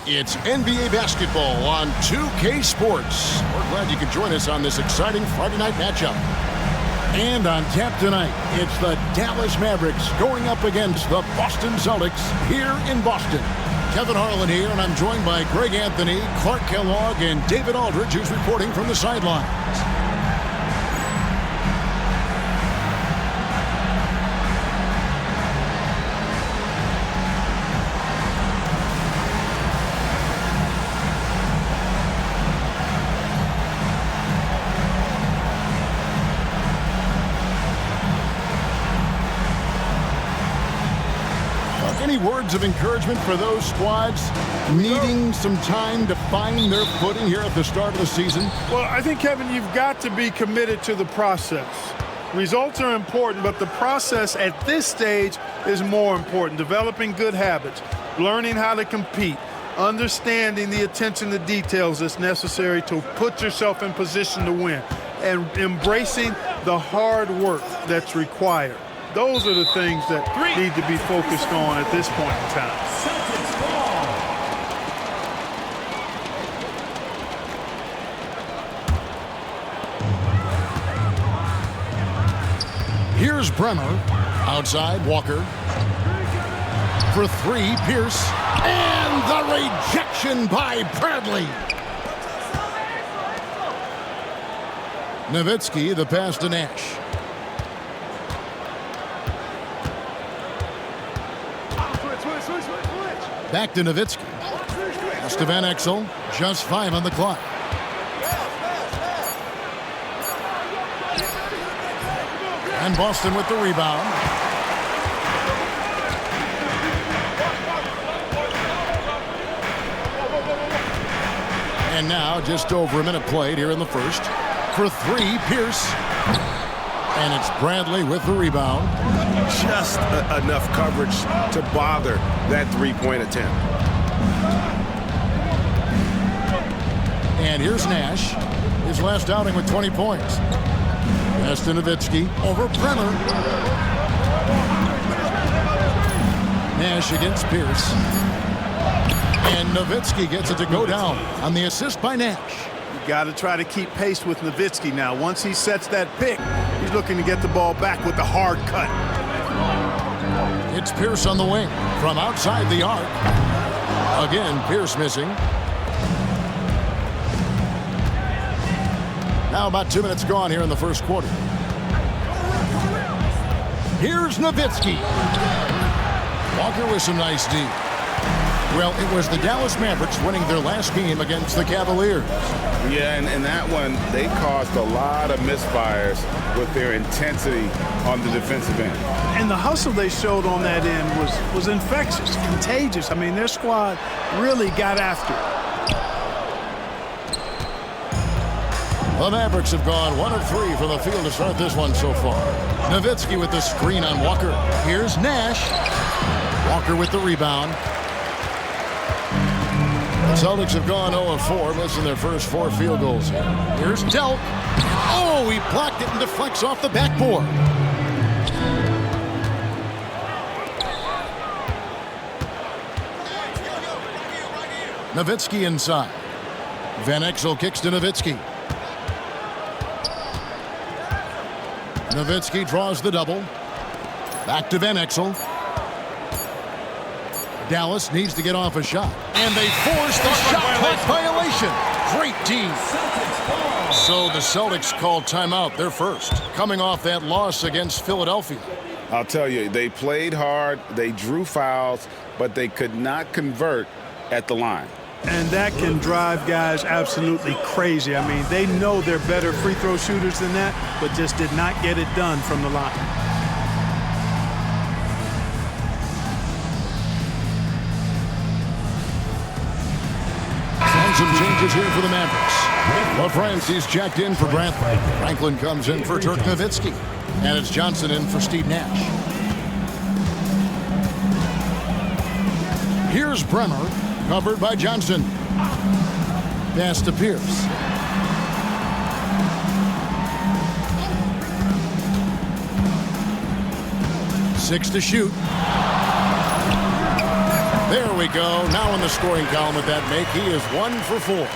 It's NBA basketball on 2K Sports. We're glad you could join us on this exciting Friday night matchup. And on tap tonight, it's the Dallas Mavericks going up against the Boston Celtics here in Boston. Kevin Harlan here, and I'm joined by Greg Anthony, Clark Kellogg, and David Aldridge, who's reporting from the sidelines. Any words of encouragement for those squads needing some time to find their footing here at the start of the season? Well, I think, Kevin, you've got to be committed to the process. Results are important, but the process at this stage is more important. Developing good habits, learning how to compete, understanding the attention to details that's necessary to put yourself in position to win, and embracing the hard work that's required. Those are the things that need to be focused on at this point in time. Here's Bremer. Outside, Walker. For three, Pierce. And the rejection by Bradley. Nowitzki, the pass to Nash. Back to Nowitzki. Pass to Van Exel. Just 5 on the clock. And Boston with the rebound. And now just over a minute played here in the first. For three, Pierce. And it's Bradley with the rebound. Just enough coverage to bother that three-point attempt. And here's Nash. His last outing with 20 points. Pass to Nowitzki over Bremer. Nash against Pierce. And Nowitzki gets it to go down on the assist by Nash. Got to try to keep pace with Nowitzki now. Once he sets that pick, he's looking to get the ball back with the hard cut. It's Pierce on the wing from outside the arc. Again, Pierce missing. Now about 2 minutes gone here in the first quarter. Here's Nowitzki. Walker with some nice D. Well, it was the Dallas Mavericks winning their last game against the Cavaliers. Yeah, and in that one, they caused a lot of misfires with their intensity on the defensive end. And the hustle they showed on that end was infectious, contagious. I mean, their squad really got after it. The Mavericks have gone 1 of 3 from the field to start this one so far. Nowitzki with the screen on Walker. Here's Nash. Walker with the rebound. The Celtics have gone 0 of 4, missing their first 4 field goals here. Here's Delk. Oh, he blocked it and deflects off the backboard. Nowitzki inside. Van Exel kicks to Nowitzki. Nowitzki draws the double. Back to Van Exel. Dallas needs to get off a shot. And they force the shot clock violation. Great team. So the Celtics called timeout. They're first, coming off that loss against Philadelphia. I'll tell you, they played hard, they drew fouls, but they could not convert at the line. And that can drive guys absolutely crazy. I mean, they know they're better free throw shooters than that, but just did not get it done from the line. Some changes here for the Mavericks. LaFrancie's checked in for Bradley. Franklin comes in for Dirk Nowitzki. And it's Johnson in for Steve Nash. Here's Bremer, covered by Johnson. Pass to Pierce. Six to shoot. There we we go. Now in the scoring column with that make, he is 1 for 4.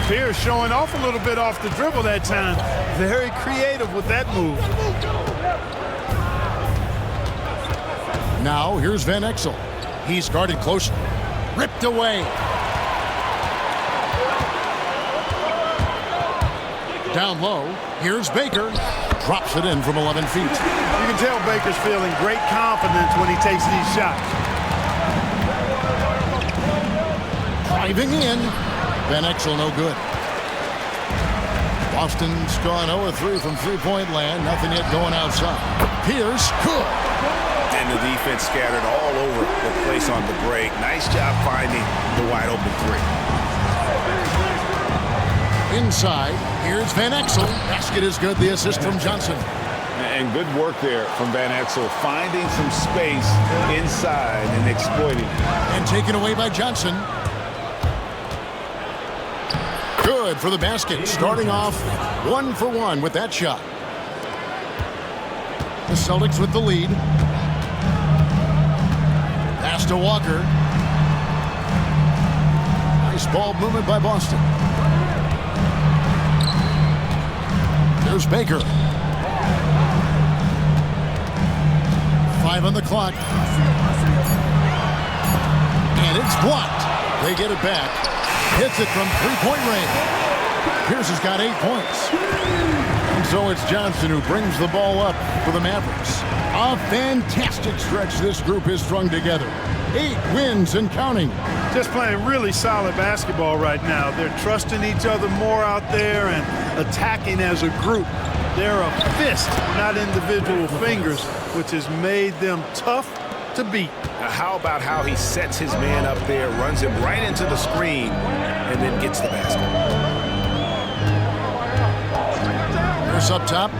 Pierce showing off a little bit off the dribble that time. Very creative with that move. Now here's Van Exel. He's guarded closely. Ripped away. Down low, here's Baker. Drops it in from 11 feet. You can tell Baker's feeling great confidence when he takes these shots. Driving in. Van Exel no good. Boston's gone 0-3 from three-point land. Nothing yet going outside. Pierce, good. And the defense scattered all over the place on the break. Nice job finding the wide open three. Inside, here's Van Exel. Basket is good. The assist from Johnson. And good work there from Van Exel, finding some space inside and exploiting. And taken away by Johnson. Good for the basket. Starting off 1 for 1 with that shot. The Celtics with the lead. Pass to Walker. Nice ball movement by Boston. There's Baker. 5 on the clock. And it's blocked. They get it back. Hits it from three-point range. Pierce has got 8 points. And so it's Johnson who brings the ball up for the Mavericks. A fantastic stretch this group has strung together. 8 wins and counting. Just playing really solid basketball right now. They're trusting each other more out there and attacking as a group. They're a fist, not individual fingers, which has made them tough to beat. Now how about how he sets his man up there, runs him right into the screen, and then gets the basket. Pierce up top.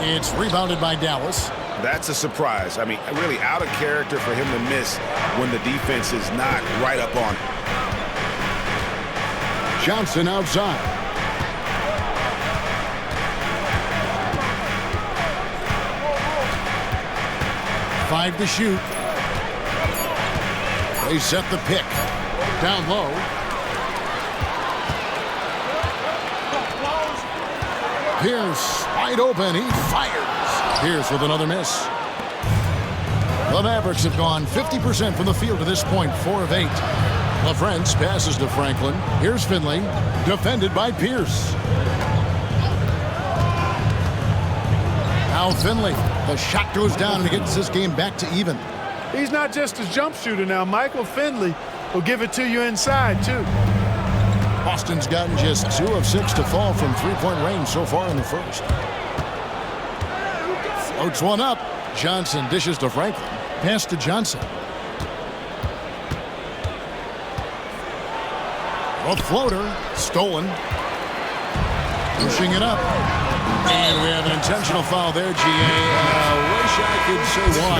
It's rebounded by Dallas. That's a surprise. I mean, really out of character for him to miss when the defense is not right up on him. Johnson outside. Five to shoot. They set the pick. Down low. Pierce wide open. He fires. Pierce with another miss. The Mavericks have gone 50% from the field to this point, 4 of 8. LaFrance passes to Franklin. Here's Finley, defended by Pierce. Now Finley, the shot goes down and it gets this game back to even. He's not just a jump shooter now. Michael Finley will give it to you inside, too. Boston's gotten just 2 of 6 to fall from three-point range so far in the first. Floats one up. Johnson dishes to Franklin. Pass to Johnson. A floater. Stolen. Pushing it up. And we have an intentional foul there, G.A. Wish I could say why.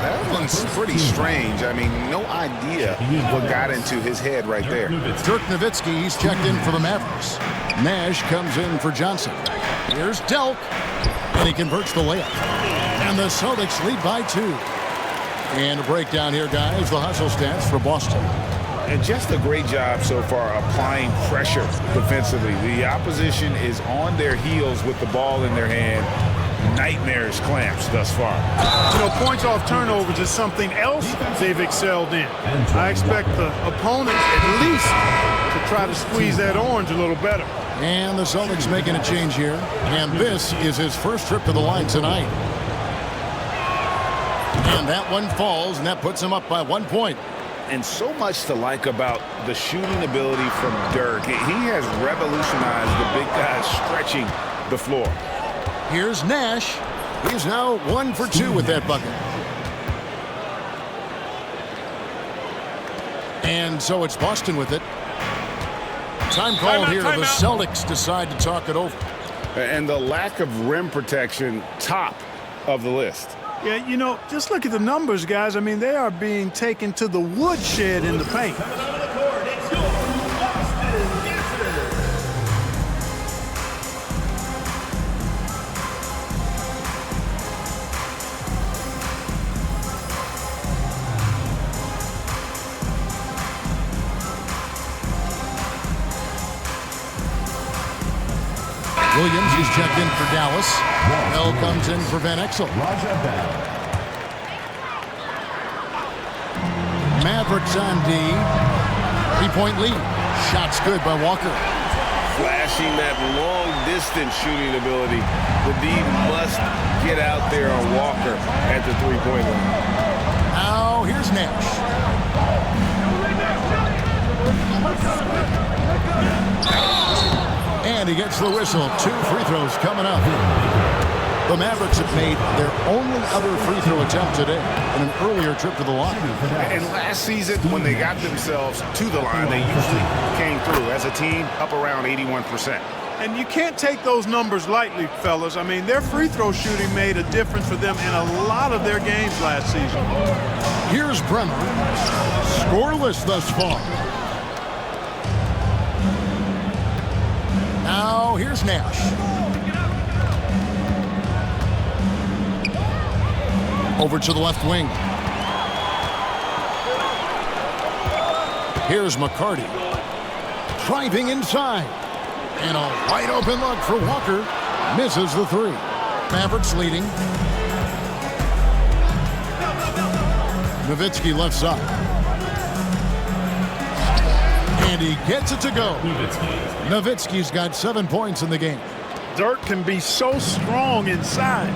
That one's pretty strange. I mean, no idea what got into his head right there. Dirk Nowitzki, he's checked in for the Mavericks. Nash comes in for Johnson. Here's Delk. And he converts the layup. And the Celtics lead by 2. And a breakdown here, guys. The hustle stats for Boston. And just a great job so far applying pressure defensively. The opposition is on their heels with the ball in their hand. Nightmares clamps thus far. You know, points off turnovers is something else they've excelled in. I expect the opponent at least to try to squeeze that orange a little better. And the Celtics making a change here. And this is his first trip to the line tonight. And that one falls, and that puts him up by 1 point. And so much to like about the shooting ability from Dirk. He has revolutionized the big guys stretching the floor. Here's Nash. He's now 1 for 2 with that bucket. And so it's Boston with it. Time called here. The Celtics decide to talk it over. And the lack of rim protection, top of the list. Yeah, you know, just look at the numbers, guys. I mean, they are being taken to the woodshed in the paint. Williams, he's checked in for Dallas. Bell comes in for Van Exel. Mavericks on D. 3-point lead. Shot's good by Walker. Flashing that long-distance shooting ability. The D must get out there on Walker at the three-point line. Now, here's Nash. And he gets the whistle. 2 free throws coming up. The Mavericks have made their only other free throw attempt today in an earlier trip to the line. And last season, when they got themselves to the line, they usually came through as a team up around 81%. And you can't take those numbers lightly, fellas. I mean, their free throw shooting made a difference for them in a lot of their games last season. Here's Bremer. Scoreless thus far. Now, here's Nash. Over to the left wing. Here's McCarty. Driving inside. And a wide open look for Walker. Misses the 3. Mavericks leading. Nowitzki left side. And he gets it to go. Nowitzki's got 7 points in the game. Dirk can be so strong inside,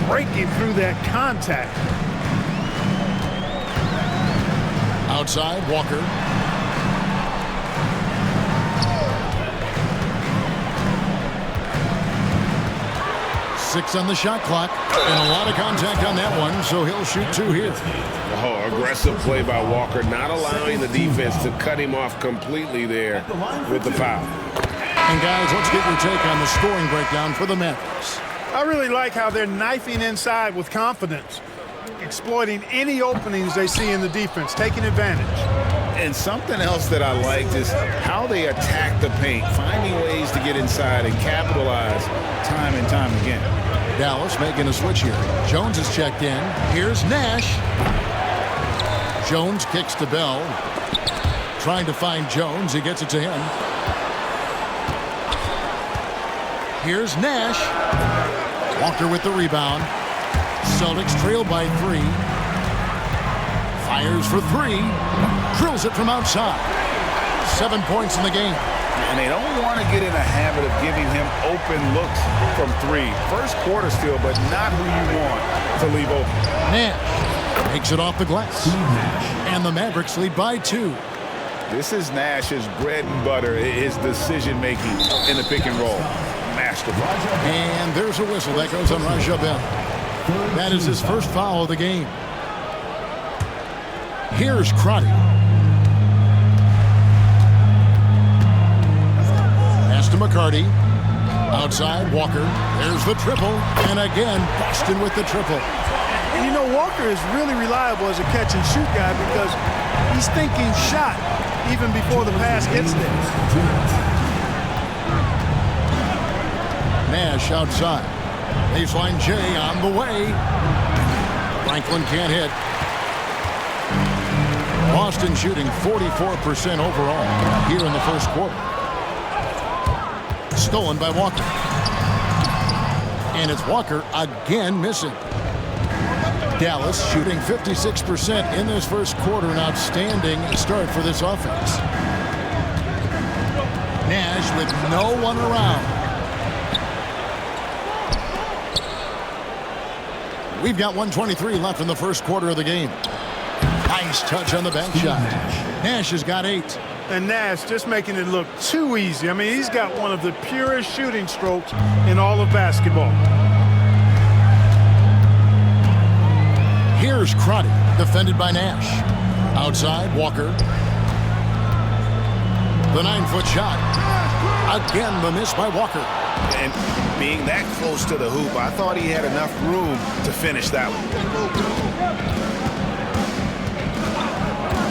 breaking through that contact. Outside, Walker. Six on the shot clock, and a lot of contact on that one, so he'll shoot 2 here. Oh, aggressive play by Walker, not allowing the defense to cut him off completely there with the foul. And guys, let's get your take on the scoring breakdown for the Mavericks. I really like how they're knifing inside with confidence, exploiting any openings they see in the defense, taking advantage. And something else that I liked is how they attack the paint, finding ways to get inside and capitalize time and time again. Dallas making a switch here. Jones is checked in. Here's Nash. Jones kicks to Bell. Trying to find Jones. He gets it to him. Here's Nash. Walker with the rebound. Celtics trail by 3. Fires for 3. Drills it from outside. 7 points in the game. And they don't want to get in a habit of giving him open looks from 3. First quarter still, but not who you want to leave open. Nash makes it off the glass. And the Mavericks lead by 2. This is Nash's bread and butter, his decision-making in the pick and roll. Masterful. And there's a whistle that goes on Raja Bell. That is his first foul of the game. Here's Crotty. Pass to McCarty. Outside, Walker. There's the triple. And again, Boston with the triple. And you know, Walker is really reliable as a catch-and-shoot guy because he's thinking shot even before the pass gets there. Nash outside. Baseline J on the way. Franklin can't hit. Boston shooting 44% overall here in the first quarter. Stolen by Walker. And it's Walker again missing. Dallas shooting 56% in this first quarter. An outstanding start for this offense. Nash with no one around. We've got 1:23 left in the first quarter of the game. Nice touch on the bank shot. Nash has got 8. And Nash just making it look too easy. I mean, he's got one of the purest shooting strokes in all of basketball. Here's Crotty, defended by Nash. Outside, Walker. The 9-foot shot. Again, the miss by Walker. And being that close to the hoop, I thought he had enough room to finish that one.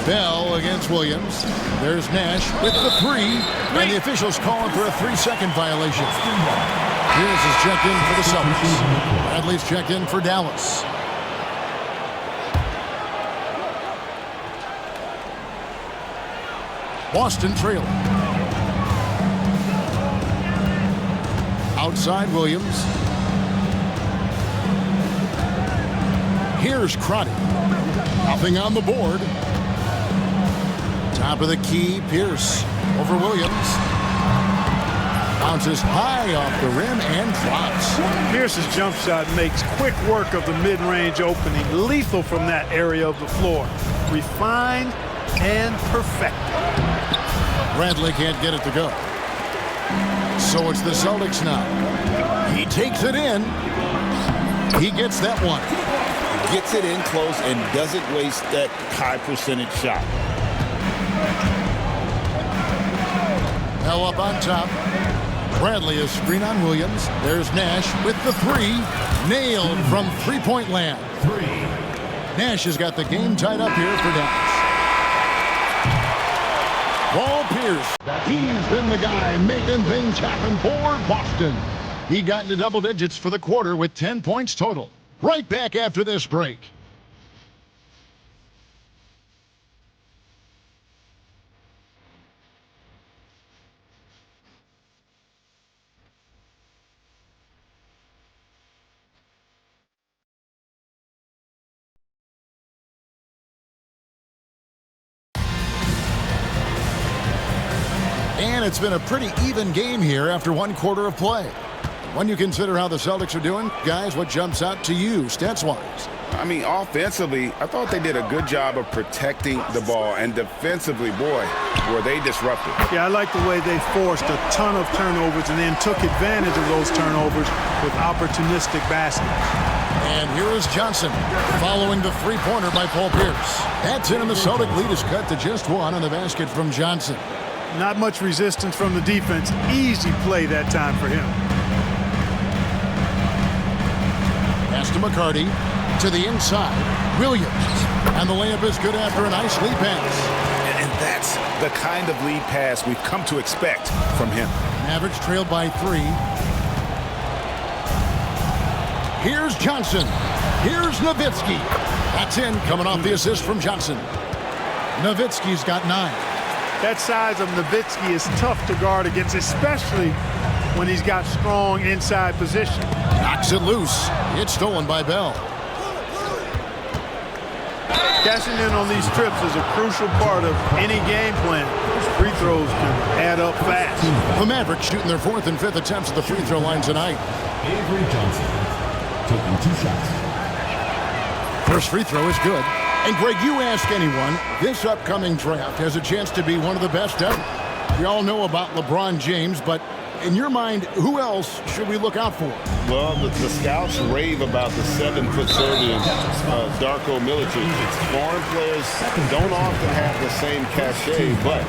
Bell against Williams. There's Nash with the 3. And the officials calling for a 3-second violation. Here's his check-in for the Celtics. Bradley's check-in for Dallas. Boston trailing. Outside Williams. Here's Crotty. Nothing on the board. Top of the key, Pierce over Williams. Bounces high off the rim and drops. Pierce's jump shot makes quick work of the mid-range opening, lethal from that area of the floor. Refined and perfected. Bradley can't get it to go. So it's the Celtics now. He takes it in. He gets that one. Gets it in close and doesn't waste that high percentage shot. Hell up on top. Bradley is screen on Williams. There's Nash with the three. Nailed from three-point land. Nash has got the game tied up here for Dallas. Paul Pierce. He's been the guy making things happen for Boston. He got into double digits for the quarter with 10 points total. Right back after this break. And it's been a pretty even game here after one quarter of play. When you consider how the Celtics are doing, guys, what jumps out to you stats-wise? I mean, offensively, I thought they did a good job of protecting the ball. And defensively, boy, were they disruptive. Yeah, I like the way they forced a ton of turnovers and then took advantage of those turnovers with opportunistic baskets. And here is Johnson following the three-pointer by Paul Pierce. That's in, and the Celtic lead is cut to just one on the basket from Johnson. Not much resistance from the defense. Easy play that time for him. Pass to McCarty. To the inside. Williams. And the layup is good after a nice lead pass. And that's the kind of lead pass we've come to expect from him. Mavericks trailed by 3. Here's Johnson. Here's Nowitzki. That's in, coming off the assist from Johnson. Nowitzki's got 9. That size of Nowitzki is tough to guard against, especially when he's got strong inside position. Knocks it loose. It's stolen by Bell. Cashing in on these trips is a crucial part of any game plan. Free throws can add up fast. The Mavericks shooting their 4th and 5th attempts at the free throw line tonight. Avery Johnson taking 2 shots. First free throw is good. And Greg, you ask anyone, this upcoming draft has a chance to be one of the best ever. We all know about LeBron James, but in your mind, who else should we look out for? Well, the scouts rave about the 7-foot Serbian, Darko Milicic. Foreign players don't often have the same cachet, but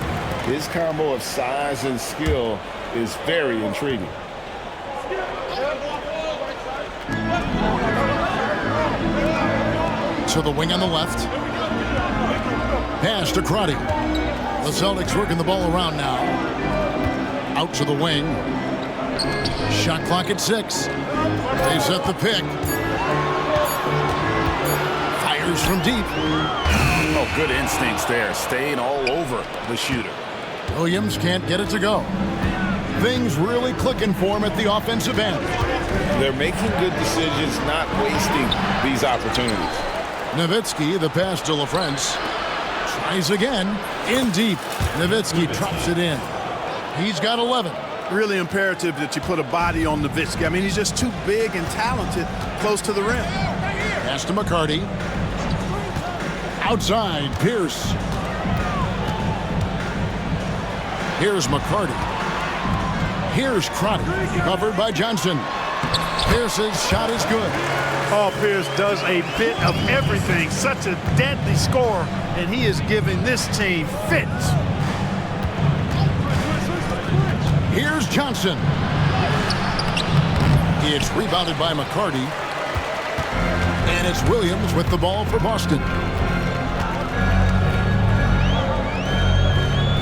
his combo of size and skill is very intriguing. To the wing on the left. Pass to Crotty. The Celtics working the ball around now. Out to the wing. Shot clock at 6. They set the pick. Fires from deep. Oh, good instincts there. Staying all over the shooter. Williams can't get it to go. Things really clicking for him at the offensive end. They're making good decisions, not wasting these opportunities. Nowitzki, the pass to LaFrance. Tries again. In deep. Nowitzki drops it in. He's got 11. Really imperative that you put a body on Nowitzki. I mean, he's just too big and talented close to the rim. Pass to McCarty. Outside, Pierce. Here's McCarty. Here's Crotty. Covered by Johnson. Pierce's shot is good. Paul Pierce does a bit of everything. Such a deadly scorer, and he is giving this team fits. Here's Johnson. It's rebounded by McCarty. And it's Williams with the ball for Boston.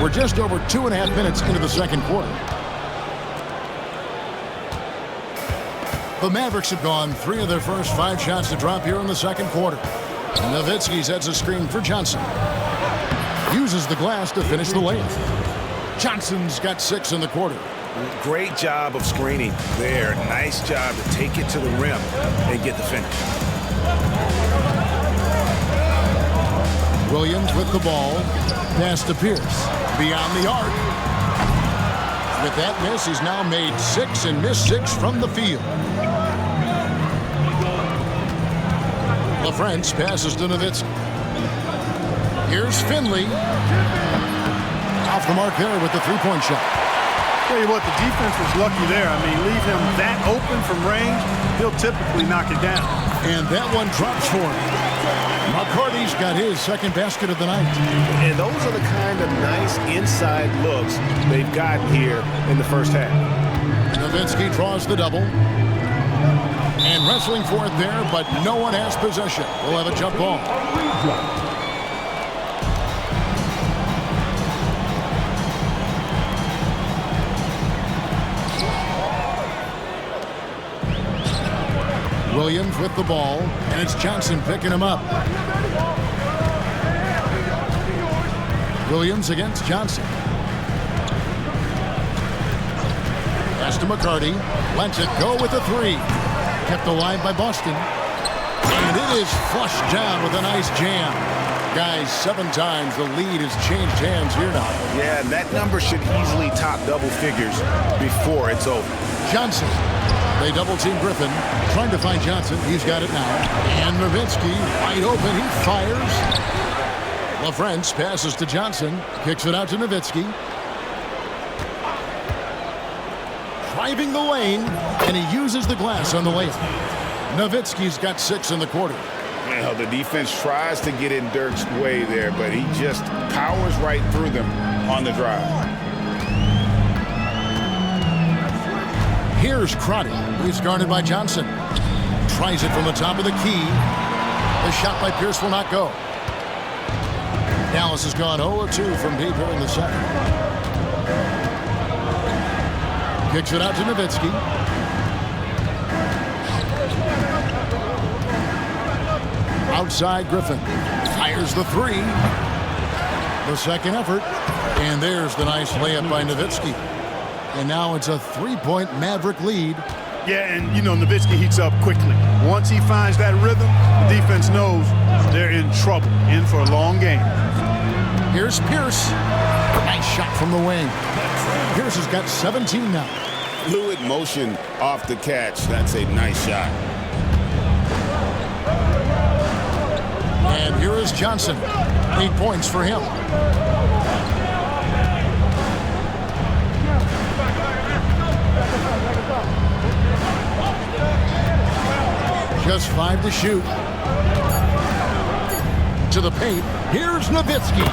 We're just over 2.5 minutes into the second quarter. The Mavericks have gone 3 of their first 5 shots to drop here in the second quarter. Nowitzki sets a screen for Johnson. Uses the glass to finish the layup. Johnson's got 6 in the quarter. Great job of screening there. Nice job to take it to the rim and get the finish. Williams with the ball. Pass to Pierce. Beyond the arc. With that miss, he's now made 6 and missed 6 from the field. LaFrance passes to Nowitzki. Here's Finley. Off the mark there with the three-point shot. Tell you what, the defense was lucky there. I mean, leave him that open from range, he'll typically knock it down. And that one drops for him. McCarty's got his second basket of the night. And those are the kind of nice inside looks they've gotten here in the first half. Nowitzki draws the double. And wrestling for it there, but no one has possession. We'll have a jump ball. Williams with the ball, and it's Johnson picking him up. Williams against Johnson. Pass to McCarty. Lets it go with a three. Kept alive by Boston. And it is flushed down with a nice jam. Guys, 7 times the lead has changed hands here now. Yeah, and that number should easily top double figures before it's over. Johnson. They double-team Griffin. Trying to find Johnson. He's got it now. And Nowitzki wide open. He fires. LaFrance passes to Johnson. Kicks it out to Nowitzki. Driving the lane. And he uses the glass on the layup. Nowitzki's got 6 in the quarter. Well, the defense tries to get in Dirk's way there, but he just powers right through them on the drive. Here's Crotty. He's guarded by Johnson. Tries it from the top of the key. The shot by Pierce will not go. Dallas has gone 0-2 from deep here in the second. Kicks it out to Nowitzki. Outside Griffin. Fires the three. The second effort. And there's the nice layup by Nowitzki. And now it's a 3-point Maverick lead. Yeah, and, you know, Nowitzki heats up quickly. Once he finds that rhythm, the defense knows they're in trouble, in for a long game. Here's Pierce. Nice shot from the wing. Pierce has got 17 now. Fluid motion off the catch. That's a nice shot. And here is Johnson. 8 points for him. Just 5 to shoot. To the paint. Here's Nowitzki.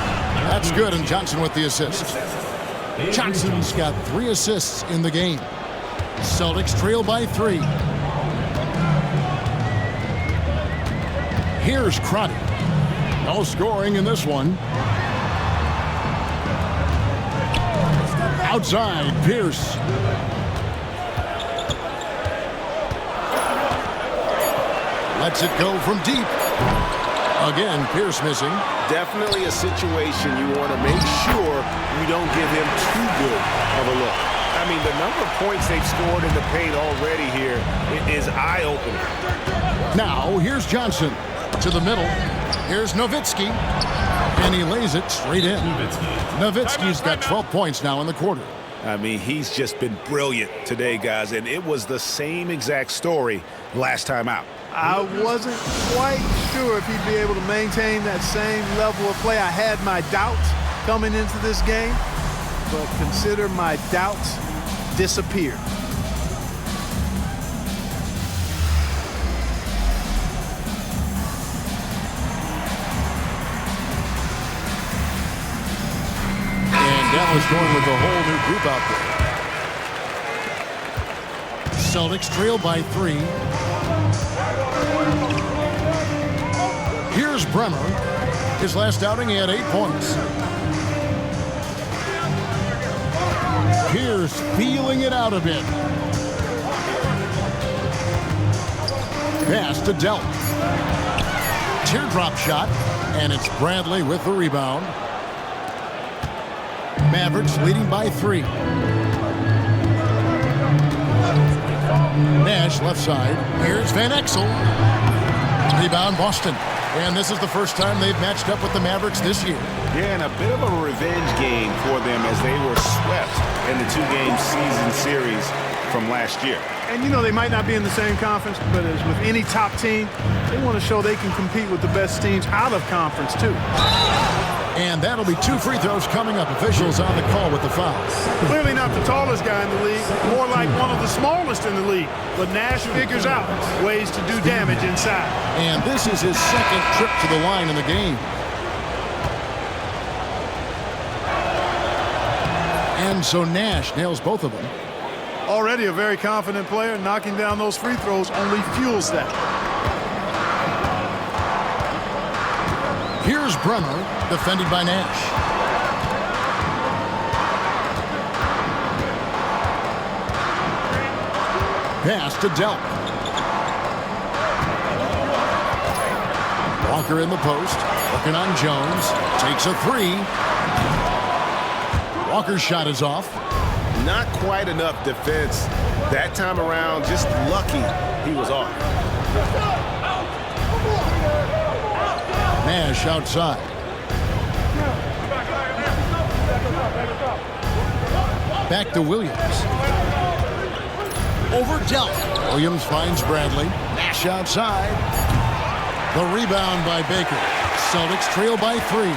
That's good, and Johnson with the assist. Johnson's got 3 assists in the game. Celtics trail by 3. Here's Crotty. No scoring in this one. Outside, Pierce. Lets it go from deep. Again, Pierce missing. Definitely a situation you want to make sure you don't give him too good of a look. I mean, the number of points they've scored in the paint already here is eye-opening. Now, here's Johnson to the middle. Here's Nowitzki. And he lays it straight in. Nowitzki's got 12 points now in the quarter. I mean, he's just been brilliant today, guys, and it was the same exact story last time out. I wasn't quite sure if he'd be able to maintain that same level of play. I had my doubts coming into this game, but consider my doubts disappeared. And Dallas going with a whole new group out there. Celtics trail by 3. Here's Bremer. His last outing, he had 8 points. Pierce feeling it out a bit. Pass to Delt. Teardrop shot, and it's Bradley with the rebound. Mavericks leading by 3. Nash left side. Here's Van Exel. Rebound Boston. And this is the first time they've matched up with the Mavericks this year. Yeah, and a bit of a revenge game for them as they were swept in the two-game season series from last year. And, you know, they might not be in the same conference, but as with any top team, they want to show they can compete with the best teams out of conference, too. And that'll be 2 free throws coming up. Officials on the call with the foul. Clearly not the tallest guy in the league, more like one of the smallest in the league. But Nash figures out ways to do damage inside. And this is his second trip to the line in the game. And so Nash nails both of them. Already a very confident player, knocking down those free throws only fuels that. Here's Bremer, defended by Nash. Pass to Delp. Walker in the post, working on Jones. Takes a 3. Walker's shot is off. Not quite enough defense that time around. Just lucky he was off. Nash outside. Back to Williams. Over Delp. Williams finds Bradley. Nash outside. The rebound by Baker. Celtics trail by 3.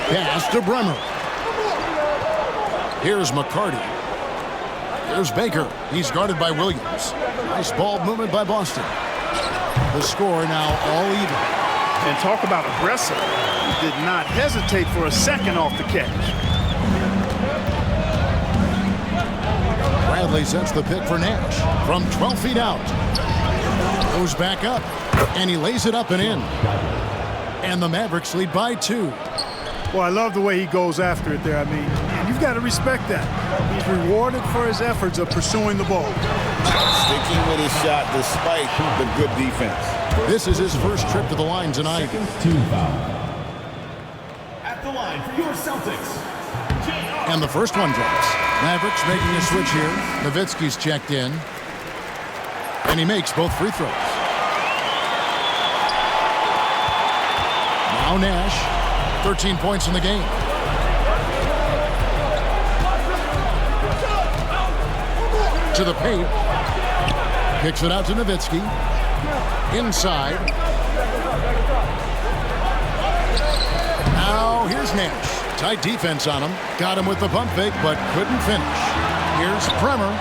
Pass to Bremer. Here's McCarty. Here's Baker. He's guarded by Williams. Nice ball movement by Boston. The score now all even. And talk about aggressive. He did not hesitate for a second off the catch. Bradley sets the pick for Nash from 12 feet out. Goes back up, and he lays it up and in. And the Mavericks lead by 2. Well, I love the way he goes after it there. I mean, you've got to respect that. He's rewarded for his efforts of pursuing the ball. Sticking with his shot despite the good defense. This is his first trip to the line tonight. Team foul. At the line for your Celtics. And the first one drops. Mavericks making a switch here. Nowitzki's checked in. And he makes both free throws. Now Nash. 13 points in the game. To the paint. Kicks it out to Nowitzki. Inside. Now here's Nash. Tight defense on him. Got him with the pump fake, but couldn't finish. Here's Bremer.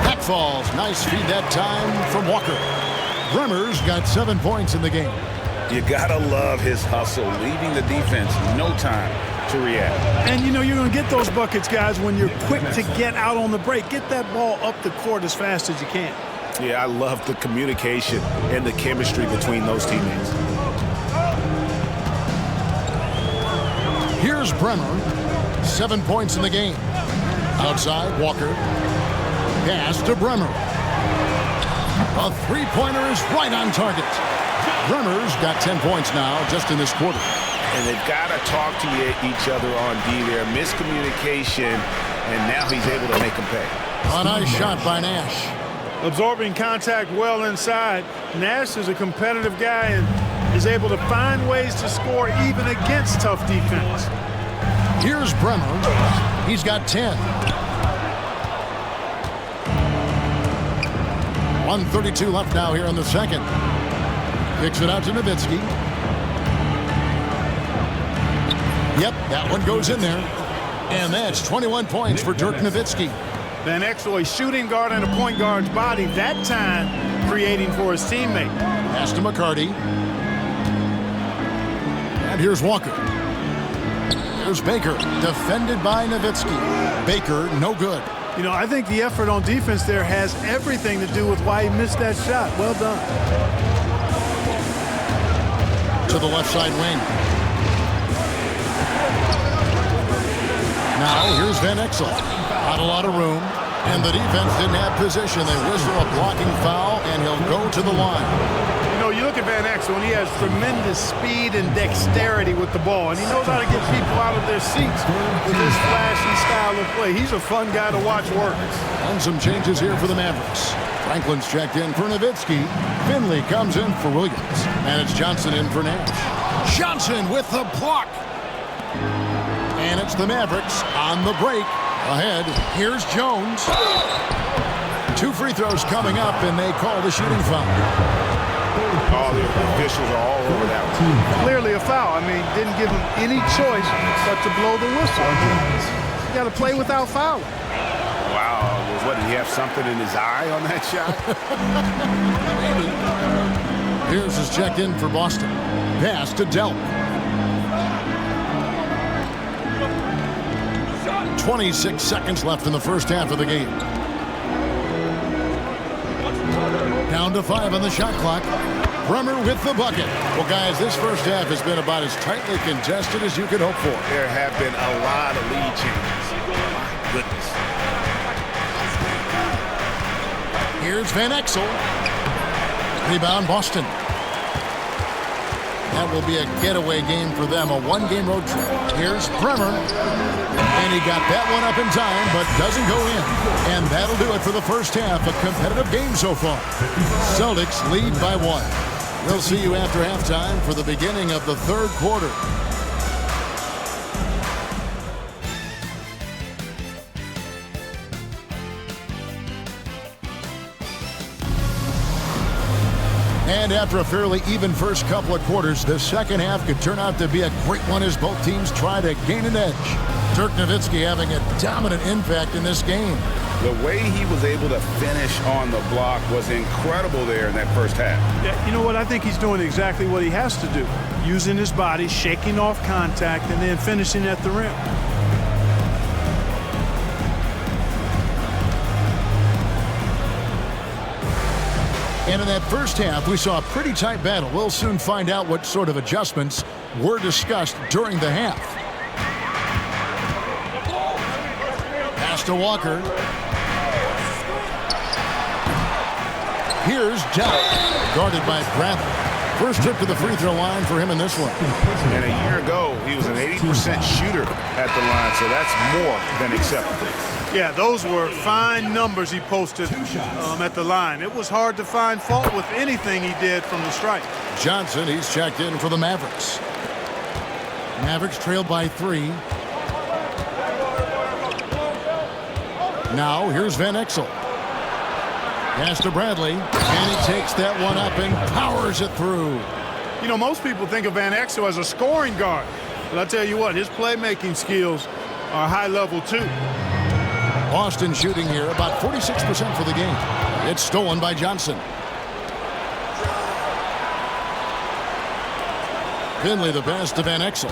That falls. Nice feed that time from Walker. Bremer's got 7 points in the game. You gotta love his hustle, leaving the defense no time to react. And you know you're going to get those buckets, guys, when you're quick to get out on the break. Get that ball up the court as fast as you can. Yeah, I love the communication and the chemistry between those teammates. Here's Bremer. 7 points in the game. Outside, Walker. Pass to Bremer. A three-pointer is right on target. Bremer's got 10 points now just in this quarter. And they've got to talk to each other on D there. Miscommunication, and now he's able to make them pay. A nice shot by Nash. Absorbing contact well inside. Nash is a competitive guy and is able to find ways to score even against tough defense. Here's Bremer. He's got 10. 1:32 left now here in the second. Kicks it out to Nowitzki. Yep, that one goes in there. And that's 21 points for Dirk Nowitzki. Van Exel, a shooting guard and a point guard's body, that time creating for his teammate. Pass to McCarty. And here's Walker. There's Baker, defended by Nowitzki. Baker, no good. You know, I think the effort on defense there has everything to do with why he missed that shot. Well done. To the left side wing. Now here's Van Exel. Not a lot of room. And the defense didn't have position. They whistle a blocking foul, and he'll go to the line. You know, you look at Van Exel, and he has tremendous speed and dexterity with the ball, and he knows how to get people out of their seats with his flashy style of play. He's a fun guy to watch work. And some changes here for the Mavericks. Franklin's checked in for Nowitzki. Finley comes in for Williams. And it's Johnson in for Nash. Johnson with the block. And it's the Mavericks on the break. Ahead, here's Jones. 2 free throws coming up, and they call the shooting foul. All the officials are all over that one. Clearly a foul. I mean, didn't give him any choice but to blow the whistle. You got to play without fouling. Wow. What, did he have something in his eye on that shot? Here's his checked in for Boston. Pass to Delp. 26 seconds left in the first half of the game. Down to 5 on the shot clock. Bremer with the bucket. Well, guys, this first half has been about as tightly contested as you could hope for. There have been a lot of lead changes. My goodness. Here's Van Exel. Rebound Boston. That will be a getaway game for them, a 1-game road trip. Here's Bremer. And he got that one up in time, but doesn't go in. And that'll do it for the first half. A competitive game so far. Celtics lead by 1. We'll see you after halftime for the beginning of the third quarter. And after a fairly even first couple of quarters, the second half could turn out to be a great one as both teams try to gain an edge. Dirk Nowitzki having a dominant impact in this game. The way he was able to finish on the block was incredible there in that first half. Yeah, you know what? I think he's doing exactly what he has to do. Using his body, shaking off contact, and then finishing at the rim. And in that first half, we saw a pretty tight battle. We'll soon find out what sort of adjustments were discussed during the half. Pass to Walker. Here's Delp, guarded by Bradley. First trip to the free throw line for him in this one. And a year ago, he was an 80% shooter at the line, so that's more than acceptable. Yeah, those were fine numbers he posted at the line. It was hard to find fault with anything he did from the stripe. Johnson, he's checked in for the Mavericks. Mavericks trailed by 3. Now, here's Van Exel. Pass to Bradley, and he takes that one up and powers it through. You know, most people think of Van Exel as a scoring guard. But I'll tell you what, his playmaking skills are high level too. Boston shooting here about 46% for the game. It's stolen by Johnson. Finley the pass to Van Exel.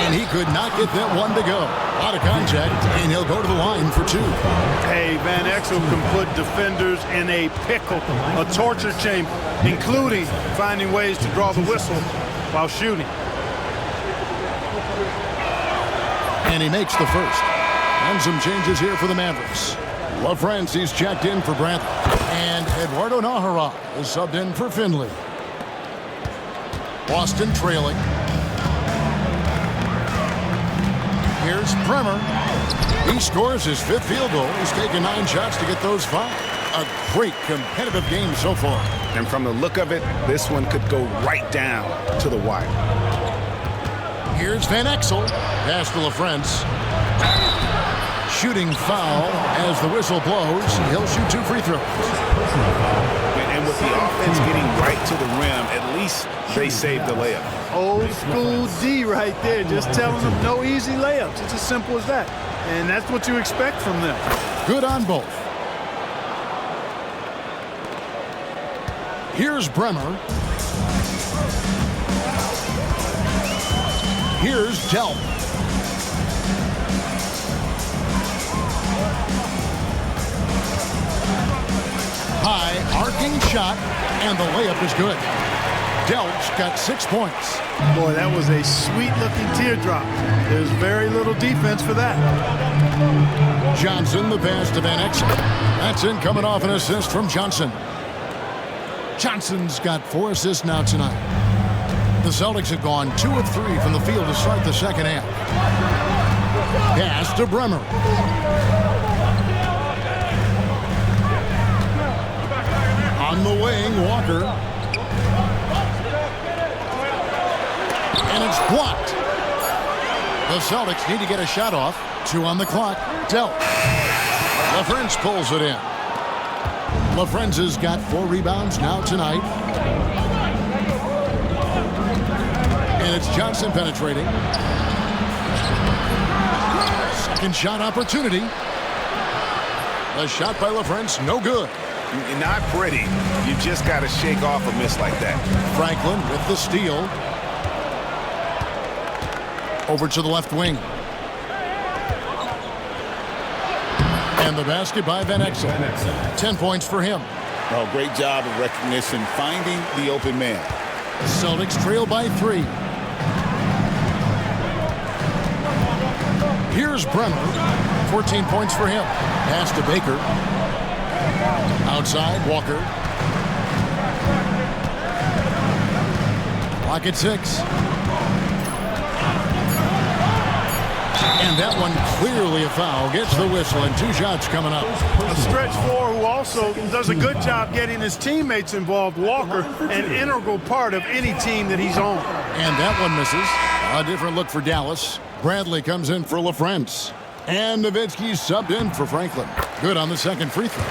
And he could not get that one to go. A lot of contact, and he'll go to the line for 2. Hey, Van Exel can put defenders in a pickle, a torture chamber, including finding ways to draw the whistle while shooting. And he makes the first. And some changes here for the Mavericks. LaFrancis checked in for Bradley. And Eduardo Nahara is subbed in for Finley. Boston trailing. Here's Bremer. He scores his 5th field goal. He's taken 9 shots to get those 5. A great competitive game so far. And from the look of it, this one could go right down to the wire. Here's Van Exel. Pass to LaFrance. Shooting foul as the whistle blows. He'll shoot 2 free throws. And with the offense getting right to the rim, at least they saved the layup. Old school D right there, just telling them no easy layups. It's as simple as that. And that's what you expect from them. Good on both. Here's Bremer. Here's Delp. High arcing shot, and the layup is good. Delch got 6 points. Boy, that was a sweet-looking teardrop. There's very little defense for that. Johnson, the pass to Van Exel. That's in, coming off an assist from Johnson. Johnson's got 4 assists now tonight. The Celtics have gone 2 of 3 from the field to start the second half. Pass to Bremer. On the wing, Walker. And it's blocked. The Celtics need to get a shot off. 2 on the clock. Delp. LaFrentz pulls it in. LaFrentz has got 4 rebounds now tonight. And it's Johnson penetrating. Second shot opportunity. The shot by LaFrentz, no good. Not pretty. You just got to shake off a miss like that. Franklin with the steal. Over to the left wing. And the basket by Van Exel. 10 points for him. Oh, great job of recognition, finding the open man. Celtics trail by 3. Here's Bremer. 14 points for him. Pass to Baker. Outside, Walker. Clock at 6. And that one clearly a foul. Gets the whistle and 2 shots coming up. A stretch 4 who also does a good job getting his teammates involved. Walker, an integral part of any team that he's on. And that one misses. A different look for Dallas. Bradley comes in for LaFrentz. And Nowitzki subbed in for Franklin. Good on the second free throw.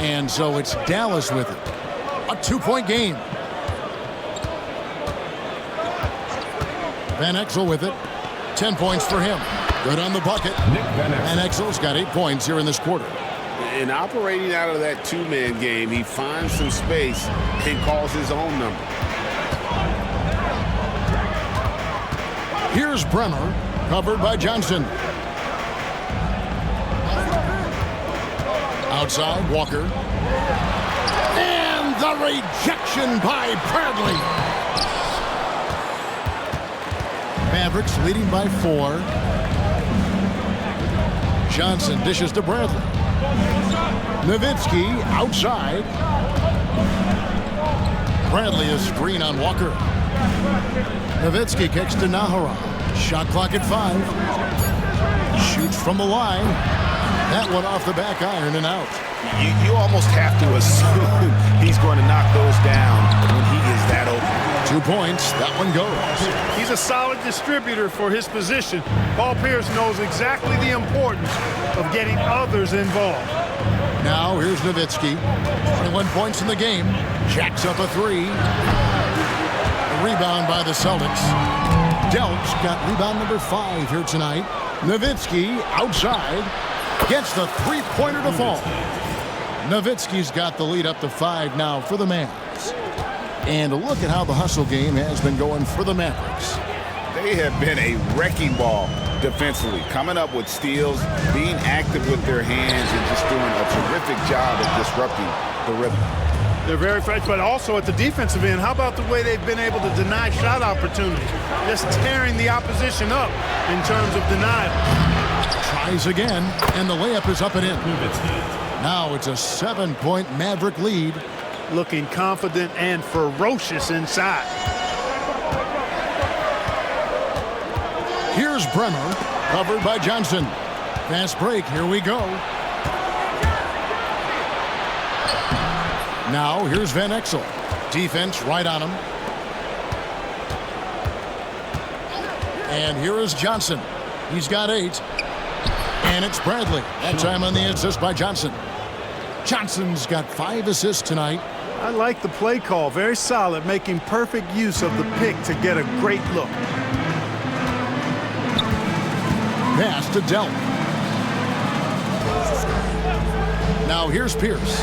And so it's Dallas with it. A 2-point game. Van Exel with it. 10 points for him. Good on the bucket. Van Exel's got 8 points here in this quarter. In operating out of that 2-man game, he finds some space and calls his own number. Here's Bremer, covered by Johnson. Outside, Walker. And the rejection by Bradley. Mavericks leading by 4. Johnson dishes to Bradley. Nowitzki outside. Bradley a screen on Walker. Nowitzki kicks to Nahara. Shot clock at 5. Shoots from the line. That one off the back iron and out. You almost have to assume he's going to knock those down when he is that open. 2 points. That one goes. He's a solid distributor for his position. Paul Pierce knows exactly the importance of getting others involved. Now here's Nowitzki. 21 points in the game. Jacks up a 3. A rebound by the Celtics. Delch got rebound number 5 here tonight. Nowitzki outside. Gets the 3-pointer to fall. Nowitzki's got the lead up to 5 now for the Mavs. And look at how the hustle game has been going for the Mavericks. They have been a wrecking ball defensively, coming up with steals, being active with their hands, and just doing a terrific job of disrupting the rhythm. They're very fresh, but also at the defensive end, how about the way they've been able to deny shot opportunities? Just tearing the opposition up in terms of denial. Tries again, and the layup is up and in. Now it's a 7-point Maverick lead. Looking confident and ferocious inside. Here's Bremer, covered by Johnson. Fast break, here we go. Now here's Van Exel. Defense right on him. And here is Johnson. He's got 8. And it's Bradley. That time on the assist by Johnson. Johnson's got 5 assists tonight. I like the play call. Very solid, making perfect use of the pick to get a great look. Pass to Delp. Now here's Pierce.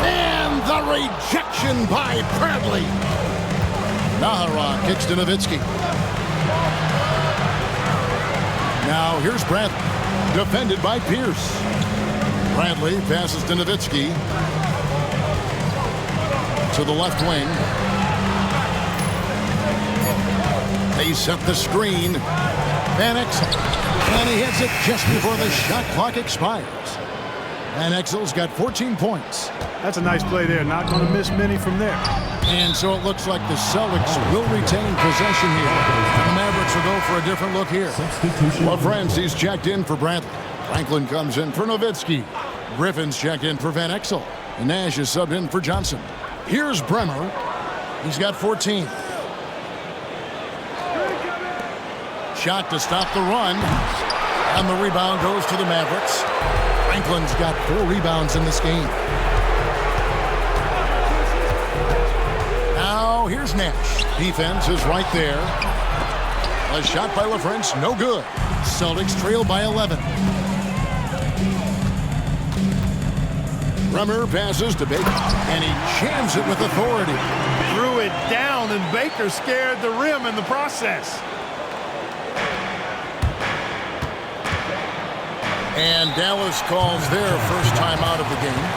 And the rejection by Bradley. Nahara kicks to Nowitzki. Now here's Bradley. Defended by Pierce. Bradley passes to Nowitzki. To the left wing. They set the screen. Van Exel. And he hits it just before the shot clock expires. Van Exel's got 14 points. That's a nice play there. Not going to miss many from there. And so it looks like the Celtics will retain possession here. And the Mavericks will go for a different look here. Well, friends, he's checked in for Bradley. Franklin comes in for Nowitzki. Griffin's checked in for Van Exel. And Nash is subbed in for Johnson. Here's Bremer. He's got 14. Shot to stop the run. And the rebound goes to the Mavericks. Franklin's got 4 rebounds in this game. Now here's Nash. Defense is right there. A shot by LaFrance, no good. Celtics trail by 11. Bremer passes to Baker, and he jams it with authority. Threw it down, and Baker scared the rim in the process. And Dallas calls their first time out of the game.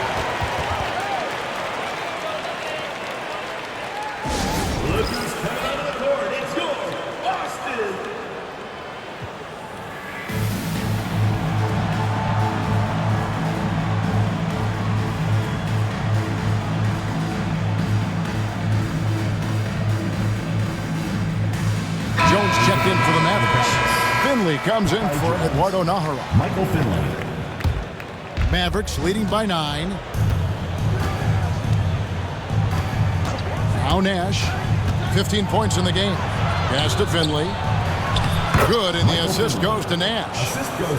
Lookers coming out of the court. It's your Boston. Jones checked in for the Mavericks. Finley comes in for Eduardo Nahara. Michael Finley. Mavericks leading by 9. Now Nash. 15 points in the game. Pass to Finley. Good, and the assist goes to Nash.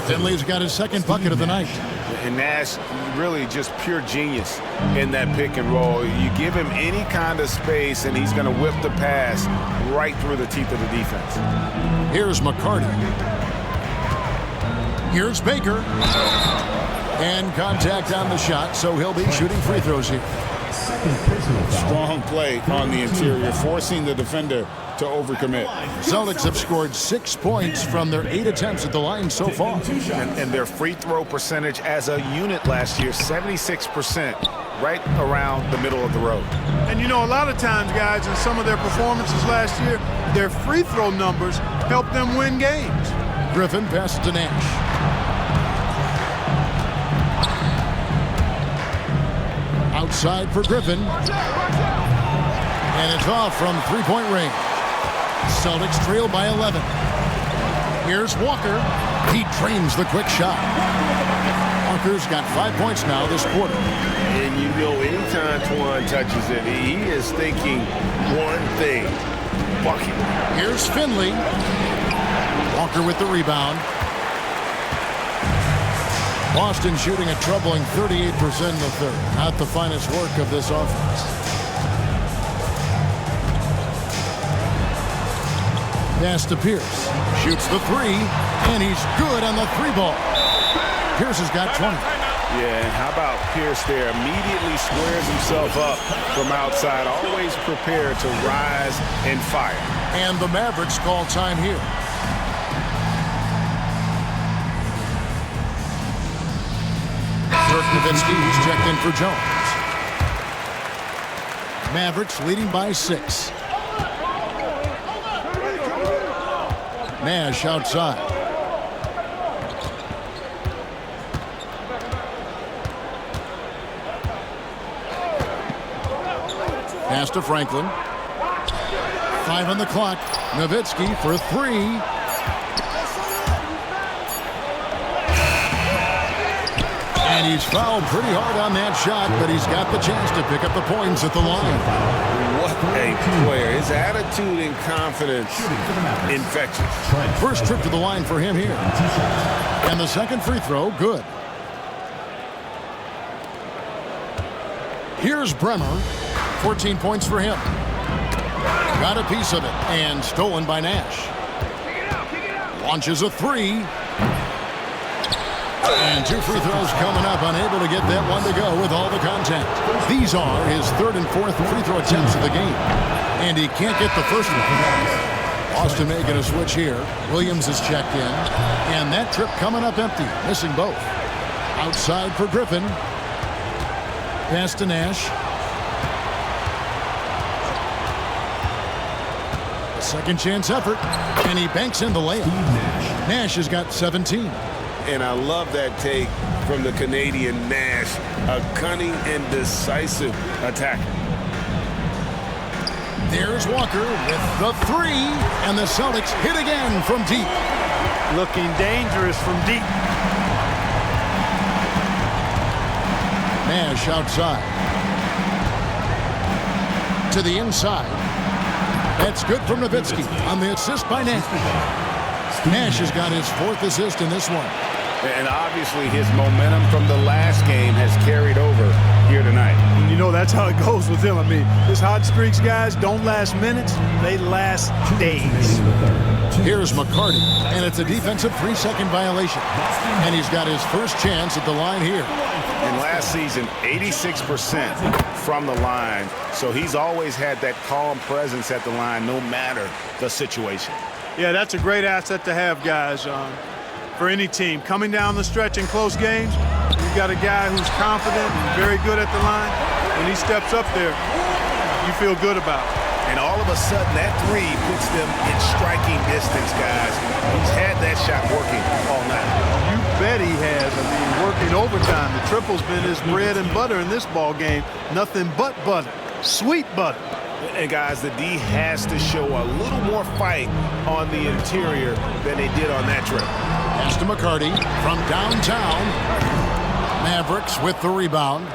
Finley's got his second bucket of the night. And Nash, really just pure genius in that pick and roll. You give him any kind of space, and he's going to whip the pass right through the teeth of the defense. Here's McCarty. Here's Baker. And contact on the shot, so he'll be shooting free throws here. Strong play on the interior, forcing the defender to overcommit. Celtics have scored 6 points from their 8 attempts at the line so far. And their free throw percentage as a unit last year, 76%, right around the middle of the road. And you know, a lot of times, guys, in some of their performances last year, their free throw numbers helped them win games. Griffin passes to Nash. Outside for Griffin. And it's off from three-point range. Celtics trail by 11. Here's Walker. He drains the quick shot. Walker's got 5 points now this quarter. And you know, anytime Twan touches it, he is thinking one thing: bucket. Here's Finley. Walker with the rebound. Boston shooting a troubling 38% in the third. Not the finest work of this offense. Pass to Pierce. Shoots the 3, and he's good on the 3-ball. Pierce has got 20. Yeah, and how about Pierce there? Immediately squares himself up from outside, always prepared to rise and fire. And the Mavericks call time here. Dirk Nowitzki, who's checked in for Jones. Mavericks leading by 6. Nash outside. Pass to Franklin. 5 on the clock. Nowitzki for 3. And he's fouled pretty hard on that shot, but he's got the chance to pick up the points at the line. What a player. His attitude and confidence infectious. First trip to the line for him here. And the second free throw, good. Here's Bremer. 14 points for him. Got a piece of it, and stolen by Nash. Launches a 3. And 2 free throws coming up, unable to get that one to go with all the contact. These are his 3rd and 4th free throw attempts of the game. And he can't get the first one. Boston making a switch here. Williams is checked in. And that trip coming up empty, missing both. Outside for Griffin. Pass to Nash. A second chance effort, and he banks in the layup. Nash has got 17. And I love that take from the Canadian Nash. A cunning and decisive attack. There's Walker with the three, and the Celtics hit again from deep. Looking dangerous from deep. Nash outside. To the inside. That's good from Nowitzki on the assist by Nash. Nash has got his 4th assist in this one. And obviously his momentum from the last game has carried over here tonight. And you know that's how it goes with him. I mean, his hot streaks, guys, don't last minutes. They last days. Here's McCarty, and it's a defensive 3-second violation. And he's got his first chance at the line here. And last season, 86% from the line. So he's always had that calm presence at the line no matter the situation. Yeah, that's a great asset to have, guys, for any team. Coming down the stretch in close games, you've got a guy who's confident and very good at the line. When he steps up there, you feel good about it. And all of a sudden, that three puts them in striking distance, guys. He's had that shot working all night. You bet he has. I mean, working overtime. The triple's been his bread and butter in this ball game. Nothing but butter. Sweet butter. And, guys, the D has to show a little more fight on the interior than they did on that trip. Pass to McCarty from downtown. Mavericks with the rebound.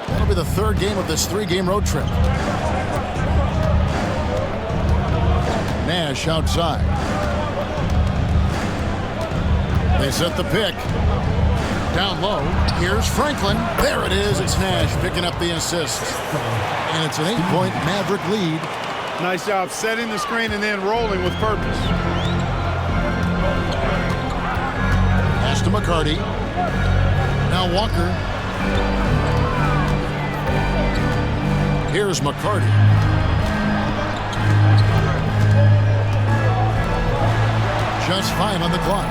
That'll be the 3rd game of this 3-game road trip. Nash outside. They set the pick. Down low. Here's Franklin. There it is. It's Nash picking up the assist. And it's an 8-point Maverick lead. Nice job setting the screen and then rolling with purpose. Pass to McCarty. Now Walker. Here's McCarty. Just 5 on the clock.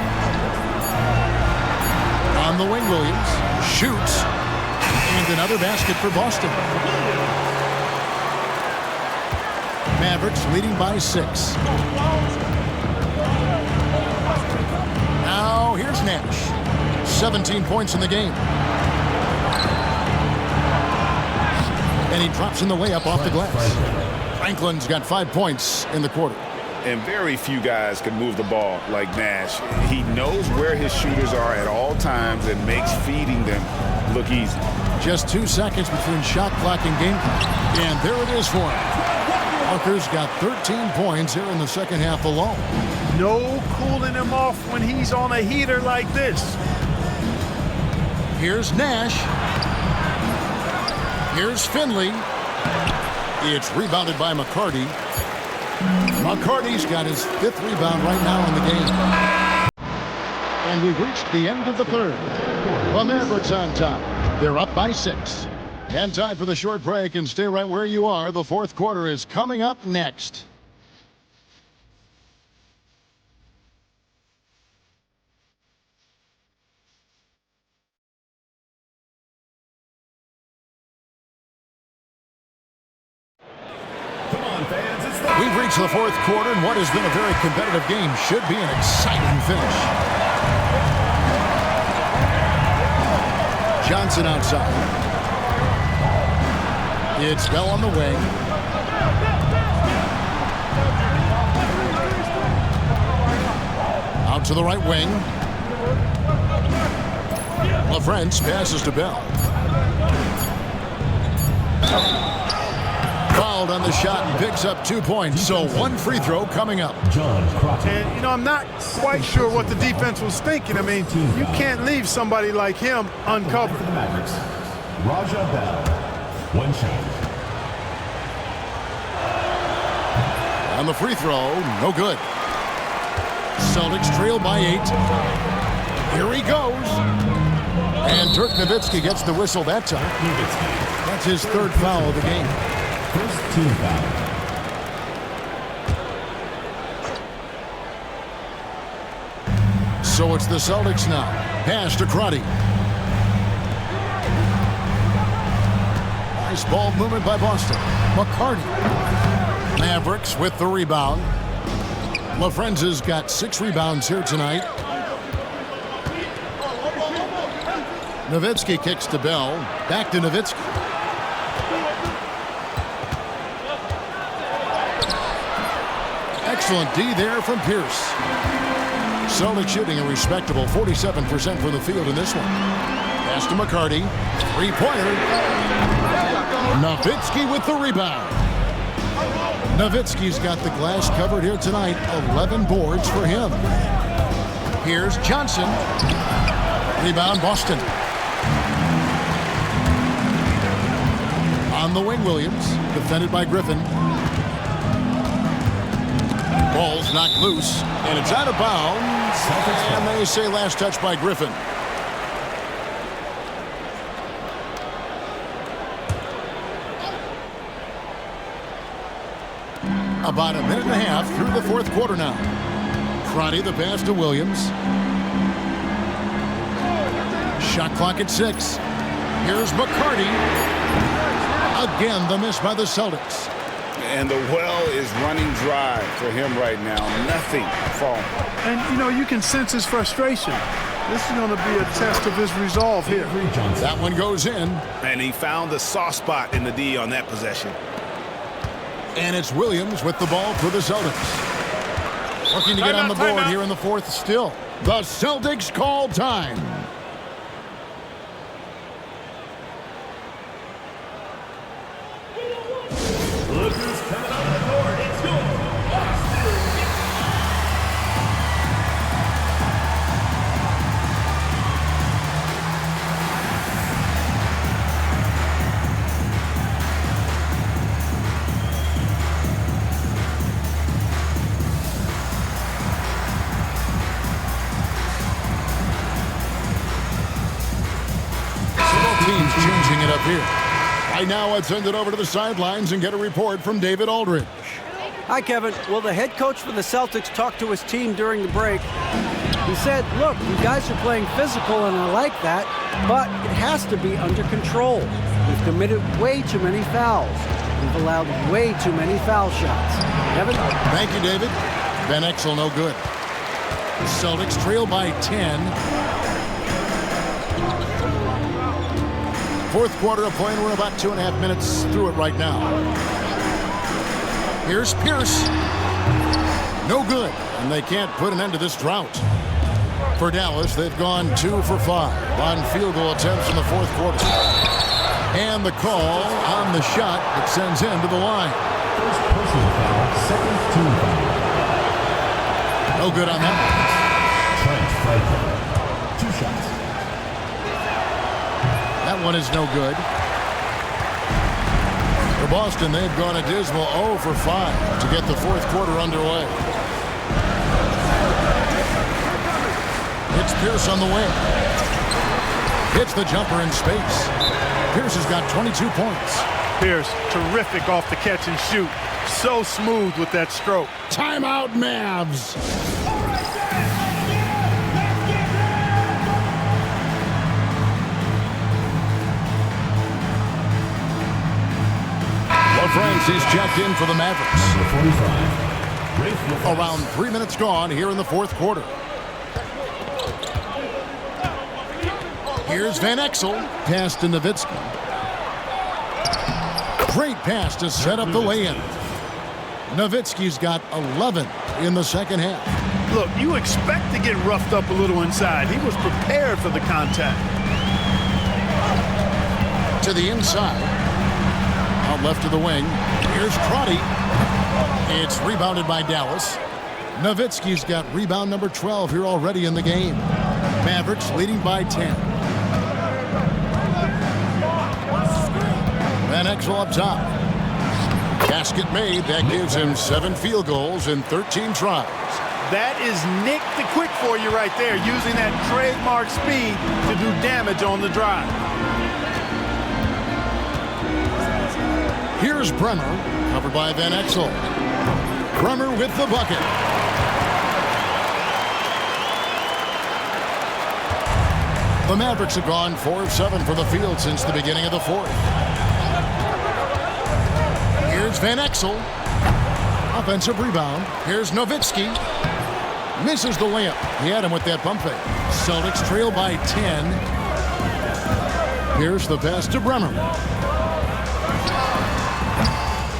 On the wing, Williams shoots, and another basket for Boston. Mavericks leading by 6. Now here's Nash. 17 points in the game. And he drops in the layup off the glass. Franklin's got 5 points in the quarter. And very few guys can move the ball like Nash. He knows where his shooters are at all times and makes feeding them look easy. Just 2 seconds between shot clock and game clock. And there it is for him. Walker's got 13 points here in the second half alone. No cooling him off when he's on a heater like this. Here's Nash. Here's Finley. It's rebounded by McCarty. McCarty's got his 5th rebound right now in the game. And we've reached the end of the 3rd. The Mavericks on top. They're up by 6. And time for the short break, and stay right where you are. The 4th quarter is coming up next. We've reached the 4th quarter, and what has been a very competitive game should be an exciting finish. Johnson outside. It's Bell on the wing. Out to the right wing. LaFrance passes to Bell. Fouled on the shot and picks up 2 points. So 1 free throw coming up. And, you know, I'm not quite sure what the defense was thinking. I mean, you can't leave somebody like him uncovered. For the Mavericks, Raja Bell. 1 shot. On the free throw, no good. Celtics trail by 8. Here he goes. And Dirk Nowitzki gets the whistle that time. That's his 3rd foul of the game. First team foul. So it's the Celtics now. Pass to Crotty. Nice ball movement by Boston. McCarty. Mavericks with the rebound. LaFrenza's got 6 rebounds here tonight. Nowitzki kicks to Bell. Back to Nowitzki. Excellent D there from Pierce. Celtics shooting a respectable 47% from the field in this one. Pass to McCarty. Three-pointer. Nowitzki with the rebound. Nowitzki's got the glass covered here tonight. 11 boards for him. Here's Johnson. Rebound Boston. On the wing, Williams. Defended by Griffin. Ball's knocked loose, and it's out of bounds. And they say last touch by Griffin. About a minute and a half through the fourth quarter now. Crotty the pass to Williams. Shot clock at 6. Here's McCarty. Again, the miss by the Celtics. And the well is running dry for him right now. Nothing falling. And, you know, you can sense his frustration. This is going to be a test of his resolve here. That one goes in. And he found the soft spot in the D on that possession. And it's Williams with the ball for the Celtics. Looking to get on the board here in the fourth still. The Celtics call time. Look who's coming on the board. It's your Teams changing it up here. Right now, let's send it over to the sidelines and get a report from David Aldridge. Hi, Kevin. Well, the head coach for the Celtics talked to his team during the break. He said, look, you guys are playing physical, and I like that, but it has to be under control. We've committed way too many fouls. We've allowed way too many foul shots. Kevin? Thank you, David. Van Exel, no good. Celtics trail by 10. Fourth quarter of play, and we're about 2.5 minutes through it right now. Here's Pierce. No good, and they can't put an end to this drought. For Dallas, they've gone 2 for 5 on field goal attempts in the fourth quarter. And the call on the shot that sends him to the line. first personal foul, second team foul. No good on that. Trent Frazier, 2 shots. That one is no good. For Boston, they've gone a dismal 0 for 5 to get the fourth quarter underway. It's Pierce on the wing. Hits the jumper in space. Pierce has got 22 points. Pierce, terrific off the catch and shoot. So smooth with that stroke. Timeout, Mavs. Francis checked in for the Mavericks. Number 45. Around 3 minutes gone here in the fourth quarter. Here's Van Exel. Pass to Nowitzki. Great pass to set up the lay-in. Nowitzki's got 11 in the second half. Look, you expect to get roughed up a little inside. He was prepared for the contact. To the inside. Out left to the wing. Here's Crotty. It's rebounded by Dallas. Nowitzki's got rebound number 12 here already in the game. Mavericks leading by 10. Van Exel up top. Basket made. That gives him 7 field goals in 13 tries. That is Nick the Quick for you right there, using that trademark speed to do damage on the drive. Here's Bremer, covered by Van Exel. Bremer with the bucket. The Mavericks have gone 4 of 7 for the field since the beginning of the fourth. Here's Van Exel. Offensive rebound. Here's Nowitzki. Misses the layup. He had him with that pump fake. Celtics trail by 10. Here's the pass to Bremer.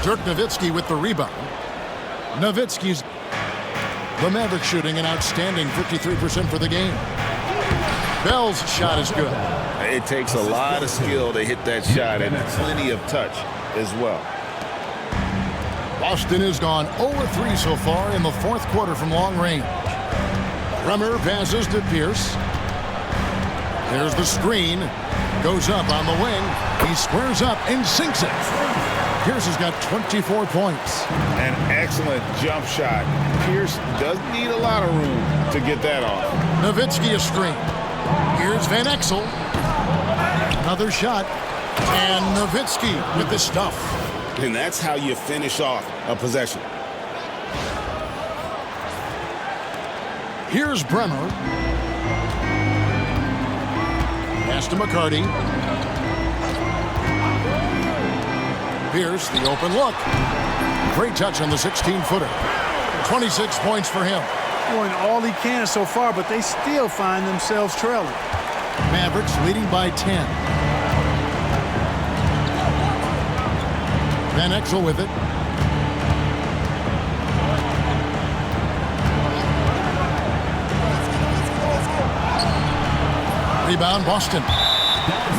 Dirk Nowitzki with the rebound. Nowitzki's the Mavericks shooting an outstanding 53% for the game. Bell's shot is good. It takes a lot of skill to hit that shot and plenty of touch as well. Boston has gone 0-3 so far in the fourth quarter from long range. Bremer passes to Pierce. There's the screen. Goes up on the wing. He squares up and sinks it. Pierce has got 24 points. An excellent jump shot. Pierce doesn't need a lot of room to get that off. Nowitzki a screen. Here's Van Exel. Another shot. And Nowitzki with the stuff. And that's how you finish off a possession. Here's Bremer. Pass to McCarty. Pierce, the open look. Great touch on the 16-footer. 26 points for him. Doing all he can so far, but they still find themselves trailing. Mavericks leading by 10. Van Exel with it. Rebound, Boston.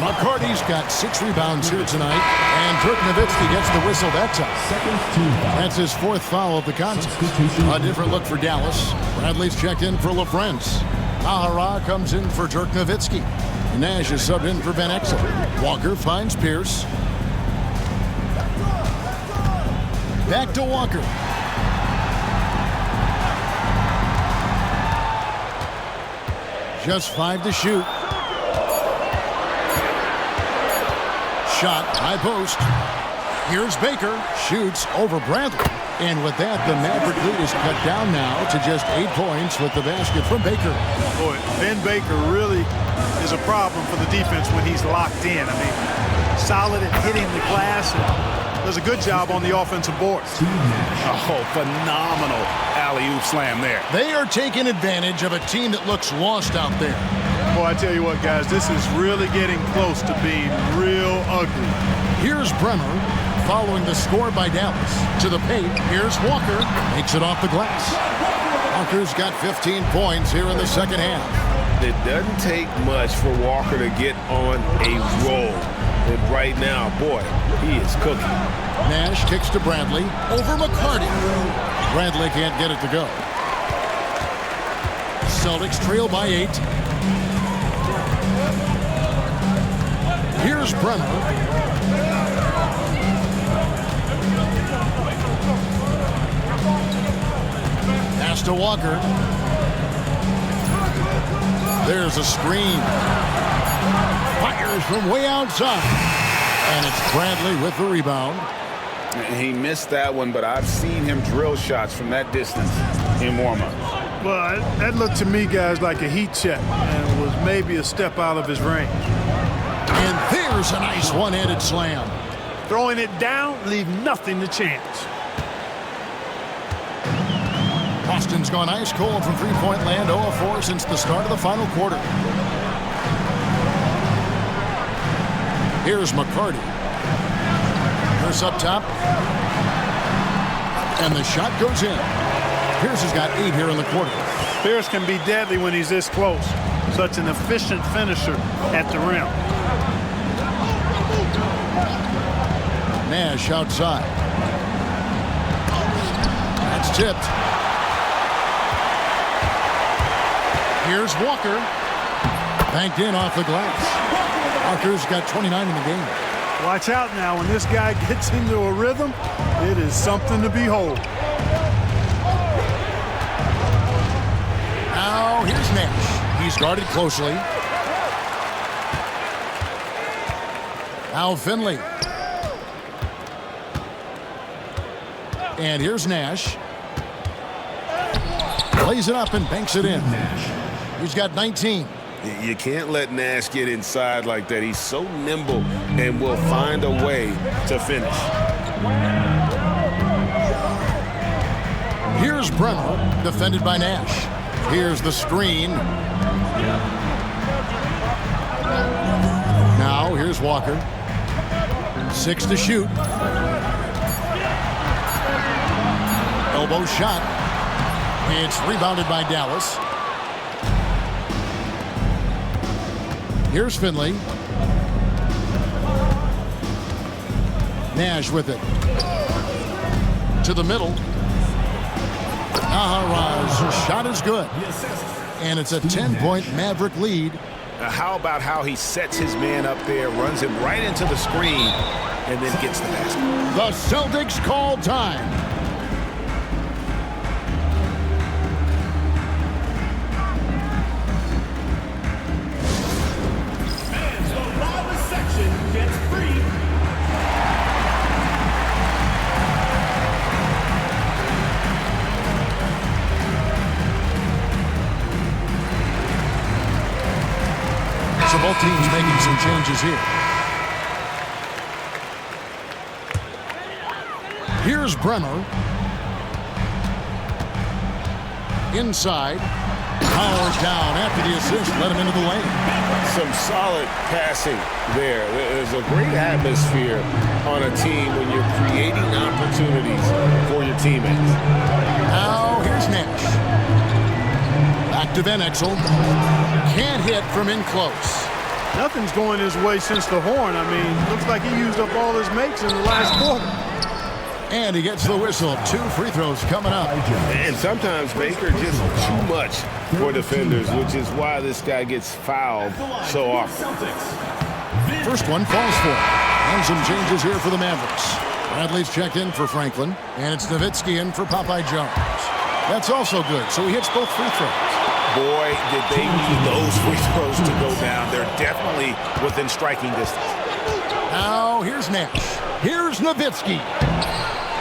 McCarty's got 6 rebounds here tonight, and Dirk Nowitzki gets the whistle that time. That's his 4th foul of the contest. A different look for Dallas. Bradley's checked in for LaFrentz. Ahara comes in for Dirk Nowitzki. Nash is subbed in for Van Exel. Walker finds Pierce. Back to Walker. Just 5 to shoot. Shot, high post. Here's Baker. Shoots over Bradley. And with that, the Maverick lead is cut down now to just 8 points with the basket from Baker. Boy, Ben Baker really is a problem for the defense when he's locked in. I mean, solid at hitting the glass and does a good job on the offensive boards. Oh, phenomenal alley-oop slam there. They are taking advantage of a team that looks lost out there. Boy, I tell you what, guys, this is really getting close to being real ugly. Here's Bremer following the score by Dallas. To the paint, here's Walker. Makes it off the glass. Walker's got 15 points here in the second half. It doesn't take much for Walker to get on a roll. And right now, boy, he is cooking. Nash kicks to Bradley. Over McCarty. Bradley can't get it to go. Celtics trail by 8. Here's Bremer. Pass to Walker. There's a screen. Fires from way outside. And it's Bradley with the rebound. He missed that one, but I've seen him drill shots from that distance in warm-up. Well, that looked to me, guys, like a heat check and was maybe a step out of his range. And there's a nice one-handed slam. Throwing it down, leave nothing to chance. Boston's gone ice cold from three-point land, 0-4 since the start of the final quarter. Here's McCarty. Pierce up top. And the shot goes in. Pierce has got 8 here in the quarter. Pierce can be deadly when he's this close. Such an efficient finisher at the rim. Nash outside. That's tipped. Here's Walker. Banked in off the glass. Walker's got 29 in the game. Watch out now. When this guy gets into a rhythm, it is something to behold. Now here's Nash. He's guarded closely. Now Finley. And here's Nash. Plays it up and banks it in. He's got 19. You can't let Nash get inside like that. He's so nimble and will find a way to finish. Here's Bremer, defended by Nash. Here's the screen. Now, here's Walker. 6 to shoot. Elbow shot. It's rebounded by Dallas. Here's Finley. Nash with it. To the middle. Naharaj's shot is good. And it's a 10-point Maverick lead. Now how about how he sets his man up there, runs him right into the screen, and then gets the basket. The Celtics call time. And the lava section gets free. So both teams making some changes here. Here's Bremer. Inside. Power down after the assist. Let him into the lane. Some solid passing there. There's a great atmosphere on a team when you're creating opportunities for your teammates. Now here's Nash. Back to Van Exel. Can't hit from in close. Nothing's going his way since the horn. I mean, looks like he used up all his makes in the last quarter. And he gets the whistle. 2 free throws coming up. And sometimes Baker just too much for defenders, which is why this guy gets fouled so often. First one falls for it. And some changes here for the Mavericks. Bradley's checked in for Franklin. And it's Nowitzki in for Popeye Jones. That's also good. So he hits both free throws. Boy, did they need those free throws to go down. They're definitely within striking distance. Now here's Nash. Here's Nowitzki.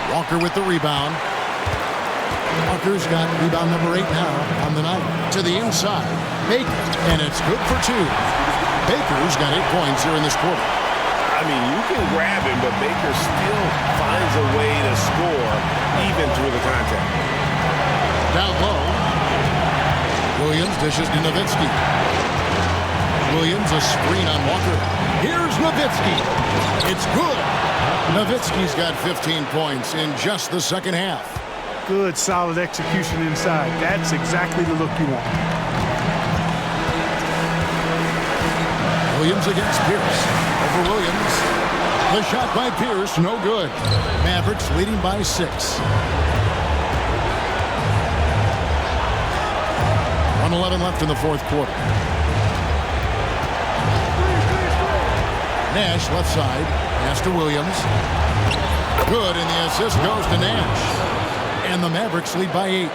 Walker with the rebound. Walker's got rebound number 8 now on the night. To the inside. Baker. And it's good for 2. Baker's got 8 points here in this quarter. I mean, you can grab him, but Baker still finds a way to score even through the contact. Down low. Williams dishes to Nowitzki. Williams a screen on Walker. Here's Nowitzki. It's good. Nowitzki's got 15 points in just the second half. Good, solid execution inside. That's exactly the look you want. Williams against Pierce. Over Williams. The shot by Pierce, no good. Mavericks leading by 6. 1:11 left in the fourth quarter. Nash left side. Pass to Williams. Good, and the assist goes to Nash. And the Mavericks lead by 8.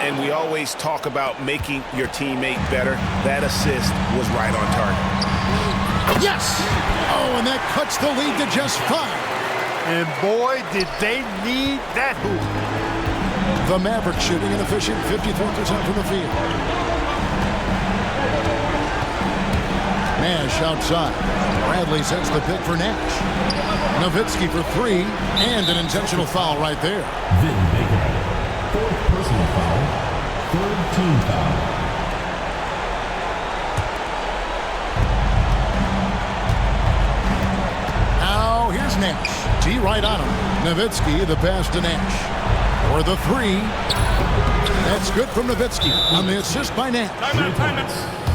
And we always talk about making your teammate better. That assist was right on target. Yes! Oh, and that cuts the lead to just 5. And boy, did they need that hoop. The Mavericks shooting an efficient 54% from the field. Nash outside. Bradley sets the pick for Nash. Nowitzki for 3, and an intentional foul right there. Vin Baker. 4th personal foul. 3rd team foul. Now here's Nash. T right on him. Nowitzki the pass to Nash. For the 3. That's good from Nowitzki on the assist by Nash.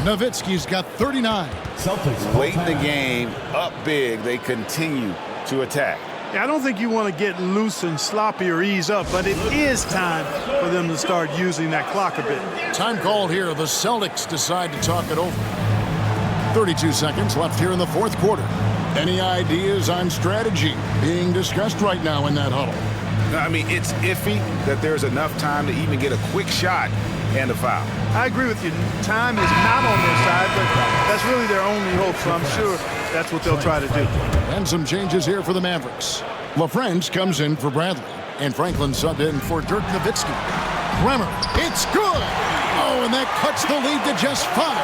Nowitzki's got 39. Celtics. Late in the game, up big, they continue to attack. Yeah, I don't think you want to get loose and sloppy or ease up, but it is time for them to start using that clock a bit. Time called here. The Celtics decide to talk it over. 32 seconds left here in the fourth quarter. Any ideas on strategy being discussed right now in that huddle? I mean, it's iffy that there's enough time to even get a quick shot and a foul. I agree with you. Time is not on their side, but that's really their only hope, so I'm sure that's what they'll try to do. And some changes here for the Mavericks. LaFrance comes in for Bradley, and Franklin subbed in for Dirk Nowitzki. Bremer, it's good! Oh, and that cuts the lead to just 5.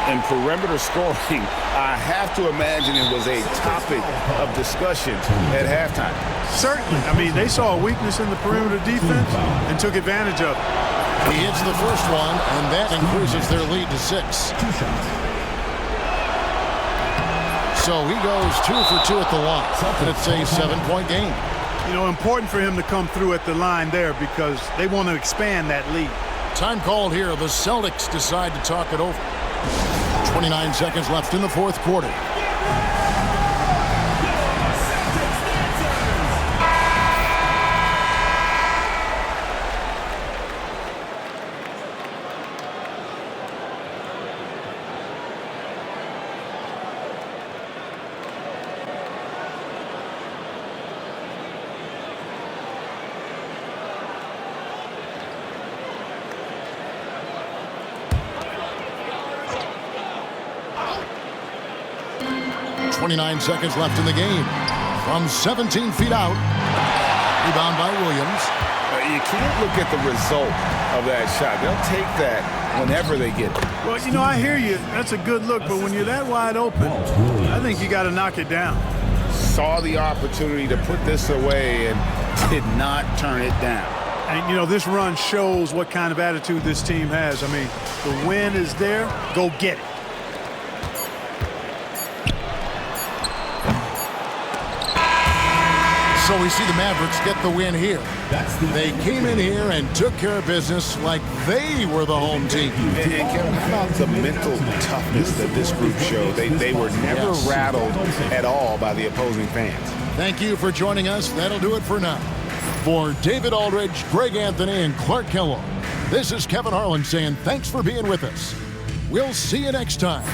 And perimeter scoring, I have to imagine it was a topic of discussion at halftime. Certainly. I mean, they saw a weakness in the perimeter defense and took advantage of it. He hits the first one, and that increases their lead to 6. So he goes 2 for 2 at the line, and it's a 7-point game. You know, important for him to come through at the line there because they want to expand that lead. Time called here. The Celtics decide to talk it over. 29 seconds left in the fourth quarter. .29 seconds left in the game. From 17 feet out. Rebound by Williams. You can't look at the result of that shot. They'll take that whenever they get it. Well, you know, I hear you. That's a good look, but when you're that wide open, I think you got to knock it down. Saw the opportunity to put this away and did not turn it down. And, you know, this run shows what kind of attitude this team has. I mean, the win is there. Go get it. So we see the Mavericks get the win here. They came in here and took care of business like they were the home team. And Kevin, how about the mental toughness that this group showed? They were never rattled at all by the opposing fans. Thank you for joining us. That'll do it for now. For David Aldridge, Greg Anthony, and Clark Kellogg, this is Kevin Harlan saying thanks for being with us. We'll see you next time.